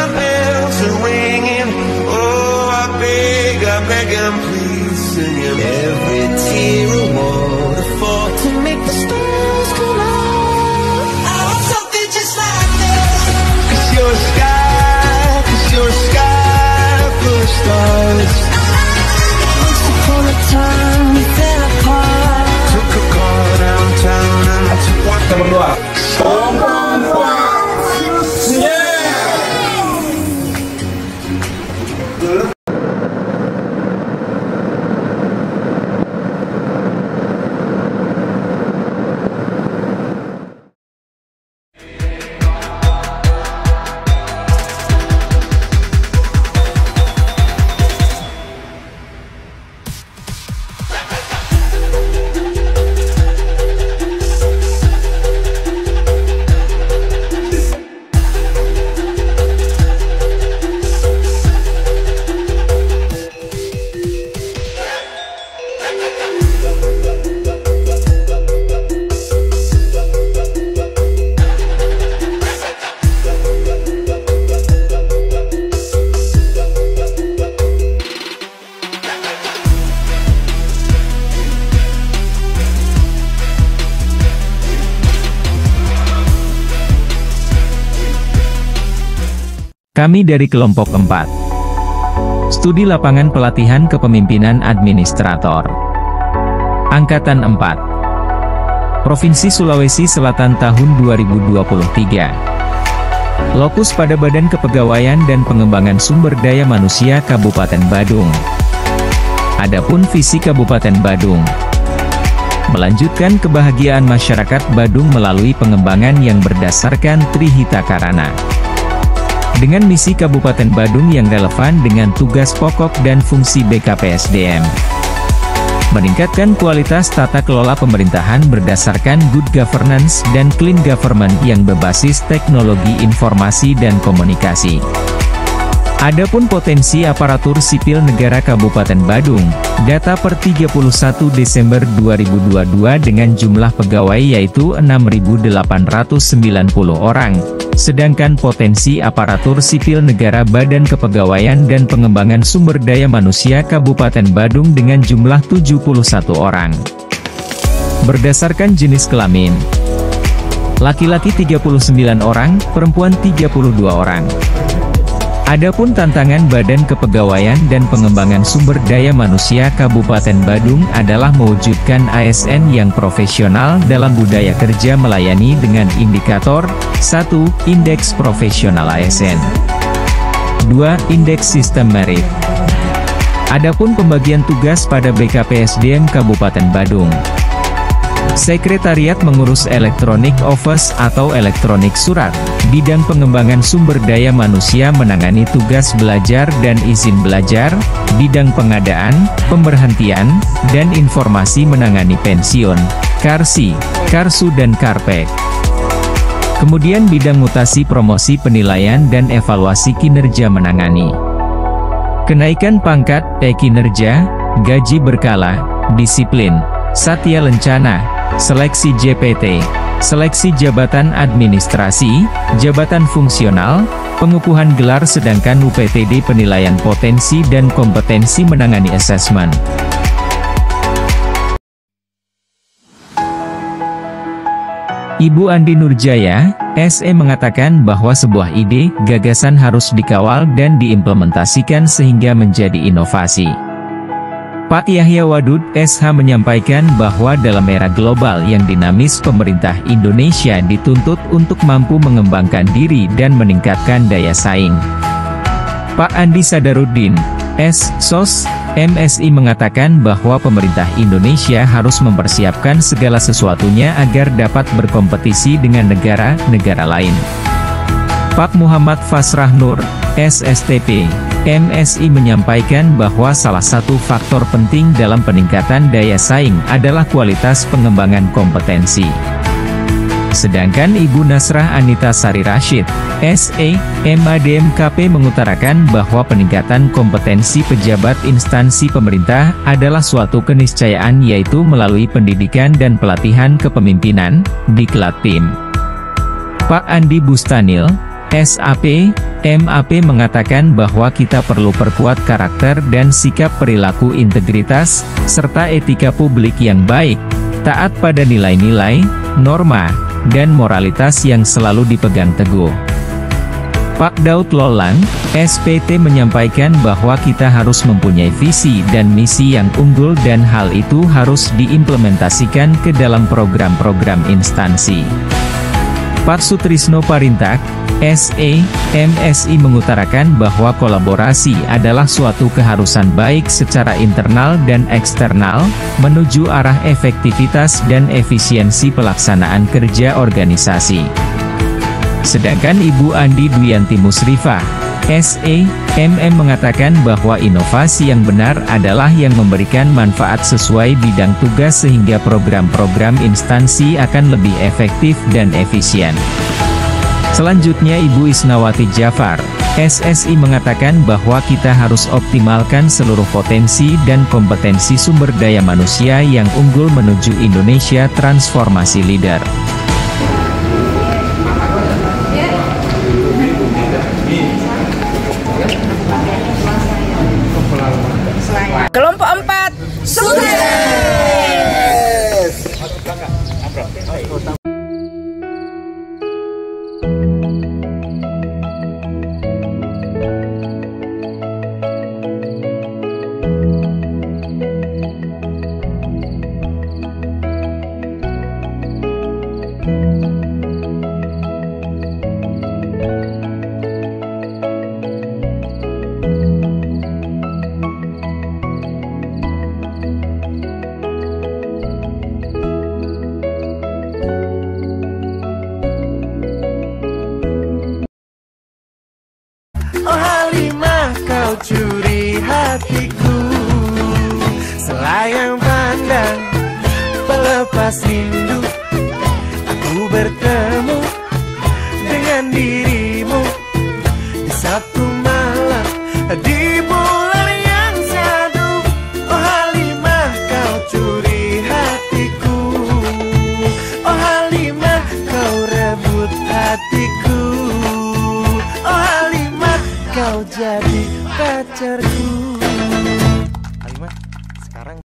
bells are ringing. Oh, I beg and please sing him. Every tear a waterfall to make the stars come out. I want something just like this. 'Cause you're a sky full of stars. Once upon a time we fell apart. Took a car downtown and I took one. Berdua. Kami dari kelompok 4. Studi lapangan pelatihan kepemimpinan administrator. Angkatan 4. Provinsi Sulawesi Selatan tahun 2023. Lokus pada Badan Kepegawaian dan Pengembangan Sumber Daya Manusia Kabupaten Badung. Adapun visi Kabupaten Badung: melanjutkan kebahagiaan masyarakat Badung melalui pengembangan yang berdasarkan Trihita Karana. Dengan misi Kabupaten Badung yang relevan dengan tugas pokok dan fungsi BKPSDM. Meningkatkan kualitas tata kelola pemerintahan berdasarkan good governance dan clean government yang berbasis teknologi informasi dan komunikasi. Adapun potensi aparatur sipil negara Kabupaten Badung, data per 31 Desember 2022 dengan jumlah pegawai yaitu 6.890 orang. Sedangkan potensi aparatur sipil negara Badan Kepegawaian dan Pengembangan Sumber Daya Manusia Kabupaten Badung dengan jumlah 71 orang. Berdasarkan jenis kelamin: laki-laki 39 orang, perempuan 32 orang. Adapun tantangan Badan Kepegawaian dan Pengembangan Sumber Daya Manusia Kabupaten Badung adalah mewujudkan ASN yang profesional dalam budaya kerja melayani dengan indikator 1. Indeks Profesional ASN, 2. Indeks Sistem Merit. Adapun pembagian tugas pada BKPSDM Kabupaten Badung: Sekretariat mengurus elektronik office atau elektronik surat. Bidang pengembangan sumber daya manusia menangani tugas belajar dan izin belajar. Bidang pengadaan, pemberhentian, dan informasi menangani pensiun, karsi, karsu dan karpet. Kemudian bidang mutasi promosi penilaian dan evaluasi kinerja menangani kenaikan pangkat, kinerja, gaji berkala, disiplin, satya lencana, seleksi JPT, seleksi jabatan administrasi, jabatan fungsional, pengukuhan gelar, sedangkan UPTD penilaian potensi dan kompetensi menangani asesmen. Ibu Andi Nurjaya, SE mengatakan bahwa sebuah ide, gagasan harus dikawal dan diimplementasikan sehingga menjadi inovasi. Pak Yahya Wadud, SH menyampaikan bahwa dalam era global yang dinamis pemerintah Indonesia dituntut untuk mampu mengembangkan diri dan meningkatkan daya saing. Pak Andi Sadaruddin, SSOS, MSI mengatakan bahwa pemerintah Indonesia harus mempersiapkan segala sesuatunya agar dapat berkompetisi dengan negara-negara lain. Pak Muhammad Fasrah Nur, SSTP, MSI menyampaikan bahwa salah satu faktor penting dalam peningkatan daya saing adalah kualitas pengembangan kompetensi. Sedangkan Ibu Nasrah Anita Sari Rashid, SE, MADMKP mengutarakan bahwa peningkatan kompetensi pejabat instansi pemerintah adalah suatu keniscayaan yaitu melalui pendidikan dan pelatihan kepemimpinan, Diklat Tim. Pak Andi Bustanil, SAP, MAP mengatakan bahwa kita perlu perkuat karakter dan sikap perilaku integritas, serta etika publik yang baik, taat pada nilai-nilai, norma, dan moralitas yang selalu dipegang teguh. Pak Daud Lolang, SPT menyampaikan bahwa kita harus mempunyai visi dan misi yang unggul dan hal itu harus diimplementasikan ke dalam program-program instansi. Pak Sutrisno Parintak, SE, MSI mengutarakan bahwa kolaborasi adalah suatu keharusan baik secara internal dan eksternal, menuju arah efektivitas dan efisiensi pelaksanaan kerja organisasi. Sedangkan Ibu Andi Duyanti Musrifah, SE, MM mengatakan bahwa inovasi yang benar adalah yang memberikan manfaat sesuai bidang tugas sehingga program-program instansi akan lebih efektif dan efisien. Selanjutnya Ibu Isnawati Jafar, SSI mengatakan bahwa kita harus optimalkan seluruh potensi dan kompetensi sumber daya manusia yang unggul menuju Indonesia transformasi leader. Kelompok 4, sukses! Oh Halimah, kau curi hatiku, selayang pandang pelepas rindu. Aku bertemu dengan dirimu di Sabtu malam di bulan yang sadu. Oh Halimah, kau curi hatiku. Oh Halimah, kau rebut hatiku. Oh Halimah, kau jadi pacarku.